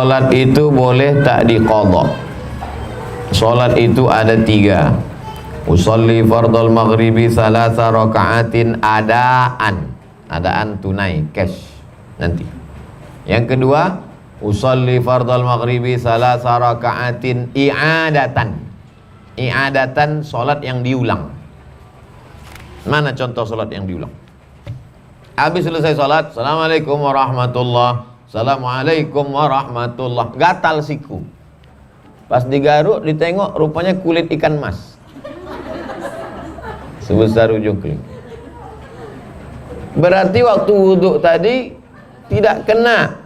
Sholat itu boleh tak diqadha. Sholat itu ada 3. Usolli fardal maghribi salasa raka'atin adaan tunai, cash nanti. Yang kedua, usolli fardal maghribi salasa raka'atin i'adatan, sholat yang diulang. Mana contoh sholat yang diulang? Habis selesai sholat, assalamualaikum warahmatullah, assalamualaikum warahmatullah, gatal siku. Pas digaruk, ditengok, rupanya kulit ikan mas sebesar ujung kelingking. Berarti waktu wudhu tadi tidak kena.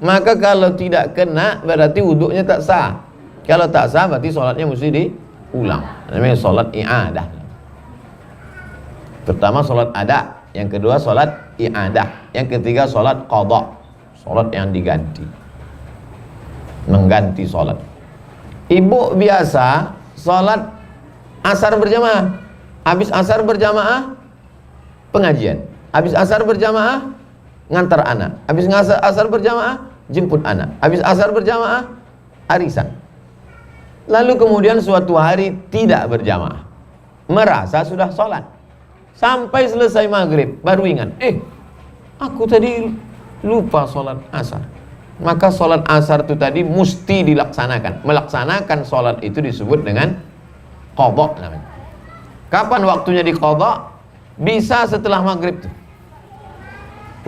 Maka kalau tidak kena, berarti wudhunya tak sah. Kalau tak sah, berarti sholatnya mesti diulang. Namanya sholat i'adah. Pertama sholat ada, yang kedua sholat i'adah, yang ketiga sholat qadha, sholat yang diganti, mengganti sholat. Ibu biasa sholat asar berjamaah, habis asar berjamaah pengajian, habis asar berjamaah ngantar anak, habis asar berjamaah jemput anak, habis asar berjamaah arisan. Lalu kemudian suatu hari tidak berjamaah, merasa sudah sholat, sampai selesai maghrib baru ingat, aku tadi lupa sholat asar. Maka sholat asar itu tadi mesti dilaksanakan. Melaksanakan sholat itu disebut dengan qadha namanya. Kapan waktunya diqadha? Bisa setelah maghrib tuh.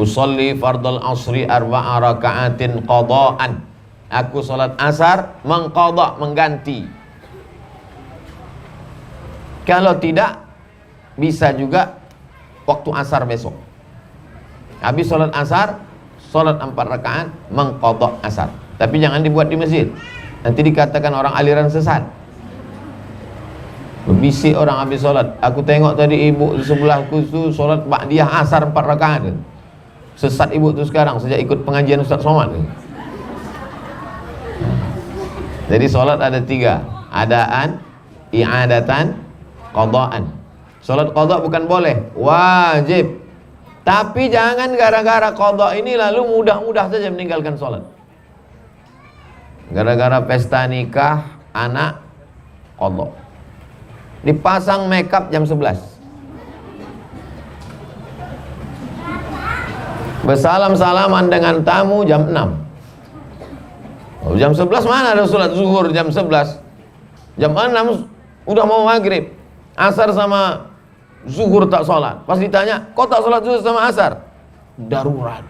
Usolli fardal asri arba'a raka'atin qadha'an. Aku sholat asar mengqadha, mengganti. Kalau tidak, bisa juga waktu asar besok. Habis sholat asar, sholat 4 rakaat mengqadha asar. Tapi jangan dibuat di masjid, nanti dikatakan orang aliran sesat. Berbisik orang habis sholat. Aku tengok tadi ibu di sebelahku itu sholat ba'diyah asar 4 rakaat. Sesat ibu itu sekarang sejak ikut pengajian Ustaz Somad. Jadi sholat ada 3, adaan, i'adatan, qadhaan. Sholat qadha bukan boleh, wajib. Tapi jangan gara-gara qadha ini lalu mudah-mudah saja meninggalkan sholat. Gara-gara pesta nikah anak, qadha. Dipasang makeup jam 11. Bersalam-salaman dengan tamu jam 6. Oh, jam 11 mana ada sholat zuhur jam 11? Jam 6 udah mau maghrib. Asar sama zuhur tak sholat. Pas ditanya, kok tak sholat zuhur sama asar? Darurat.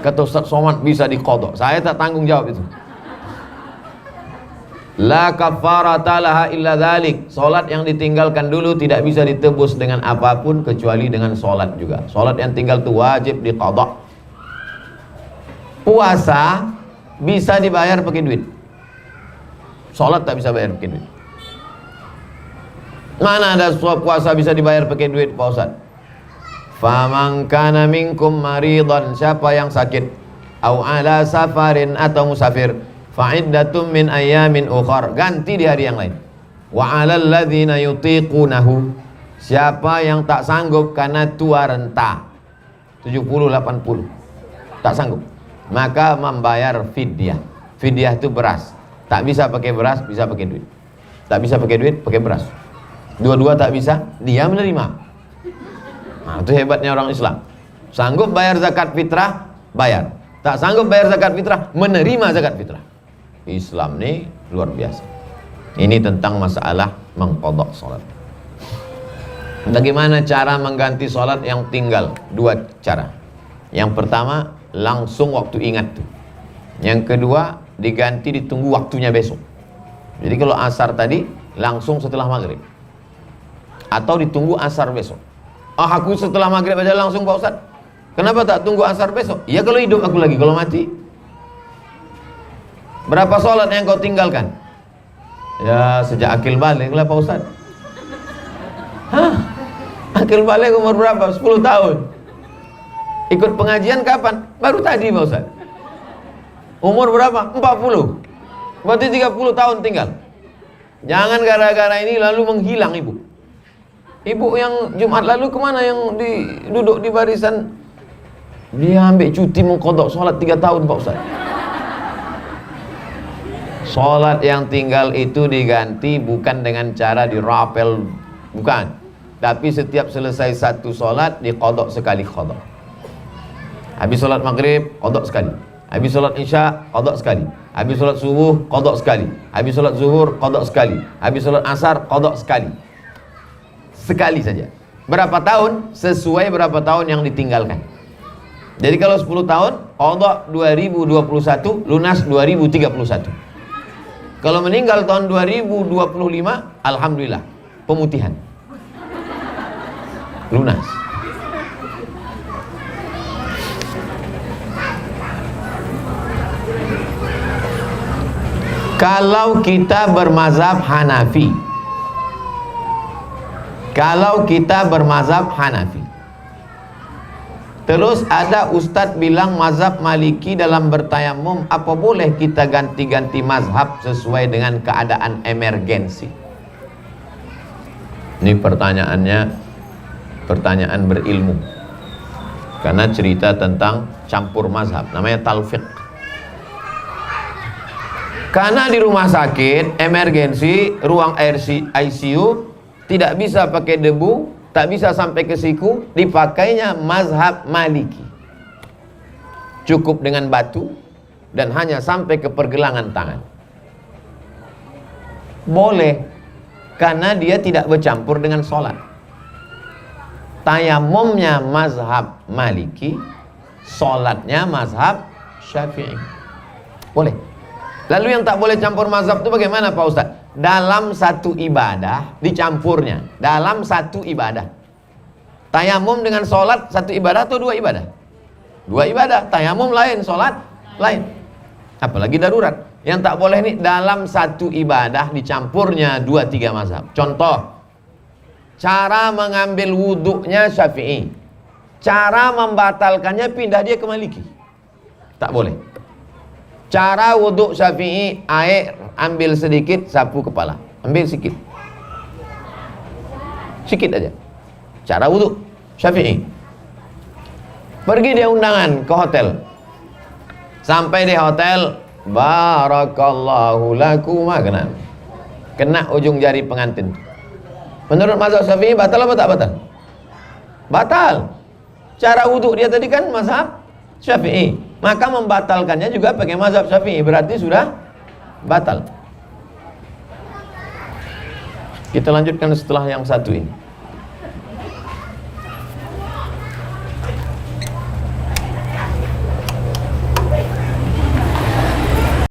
Kata Ustaz Somad, bisa diqadha. Saya tak tanggung jawab itu. La kafarata laha illa dzalik. Sholat yang ditinggalkan dulu tidak bisa ditebus dengan apapun kecuali dengan sholat juga. Sholat yang tinggal itu wajib diqadha. Puasa bisa dibayar pakai duit. Sholat tak bisa bayar pakai duit. Mana ada puasa bisa dibayar pakai duit, Pak Ustaz? Faman kana minkum maridan, siapa yang sakit, au ala safarin, atau musafir, fa'iddatum min ayamin ukhar, ganti di hari yang lain. Wa 'alal ladzina yutiqunahu, siapa yang tak sanggup karena tua renta 70-80 tak sanggup, maka membayar fidyah. Fidyah itu beras. Tak bisa pakai beras, bisa pakai duit. Tak bisa pakai duit, pakai beras. Dua-dua tak bisa, dia menerima. Nah, itu hebatnya orang Islam. Sanggup bayar zakat fitrah, bayar. Tak sanggup bayar zakat fitrah, menerima zakat fitrah. Islam ini luar biasa. Ini tentang masalah mengqadha sholat. Bagaimana cara mengganti sholat yang tinggal? 2 cara. Yang pertama, langsung waktu ingat tuh. Yang kedua, diganti ditunggu waktunya besok. Jadi kalau asar tadi, langsung setelah maghrib. Atau ditunggu asar besok. Aku setelah maghrib aja langsung, Pak Ustaz. Kenapa tak tunggu asar besok? Ya kalau hidup aku lagi, kalau mati. Berapa sholat yang kau tinggalkan? Ya sejak akil balik lah, Pak Ustaz. Akil balik umur berapa? 10 tahun. Ikut pengajian kapan? Baru tadi, Pak Ustaz. Umur berapa? 40. Berarti 30 tahun tinggal. Jangan gara-gara ini lalu menghilang ibu. Ibu yang Jumat lalu kemana, yang duduk di barisan? Dia ambil cuti mengqadha sholat 3 tahun, Pak Ustaz. Sholat yang tinggal itu diganti bukan dengan cara dirapel, bukan, tapi setiap selesai satu sholat diqadha sekali qadha. Habis sholat maghrib qadha sekali, habis sholat isya qadha sekali, habis sholat subuh qadha sekali, habis sholat zuhur qadha sekali, habis sholat asar qadha sekali. Sekali saja. Berapa tahun? Sesuai berapa tahun yang ditinggalkan. Jadi kalau 10 tahun qadha 2021, lunas 2031. Kalau meninggal tahun 2025, alhamdulillah, pemutihan, lunas. Kalau kita bermazhab Hanafi, terus ada ustadz bilang mazhab Maliki dalam bertayamum, apa boleh kita ganti-ganti mazhab sesuai dengan keadaan emergensi? Ini pertanyaannya pertanyaan berilmu, karena cerita tentang campur mazhab, namanya talfiq. Karena di rumah sakit emergensi, ruang ICU tidak bisa pakai debu, tak bisa sampai ke siku, dipakainya mazhab Maliki. Cukup dengan batu dan hanya sampai ke pergelangan tangan. Boleh, karena dia tidak bercampur dengan sholat. Tayamumnya mazhab Maliki, sholatnya mazhab Syafi'i. Boleh. Lalu yang tak boleh campur mazhab itu bagaimana Pak Ustaz? Dalam satu ibadah dicampurnya, dalam satu ibadah. Tayamum dengan sholat satu ibadah atau dua ibadah? Dua ibadah. Tayamum lain, sholat lain. Apalagi darurat. Yang tak boleh ini dalam satu ibadah dicampurnya 2-3 mazhab. Contoh, cara mengambil wuduknya Syafi'i, cara membatalkannya pindah dia ke Maliki. Tak boleh. Cara wuduk Syafi'i, air ambil sedikit, sapu kepala, ambil sedikit aja. Cara wuduk Syafi'i. Pergi dia undangan ke hotel, sampai di hotel, barakallahu lakuma, kena ujung jari pengantin. Menurut mazhab Syafi'i batal apa tak batal? Batal. Cara wuduk dia tadi kan mazhab Syafi'i, maka membatalkannya juga pakai mazhab Syafi'i, berarti sudah batal. Kita lanjutkan setelah yang satu ini.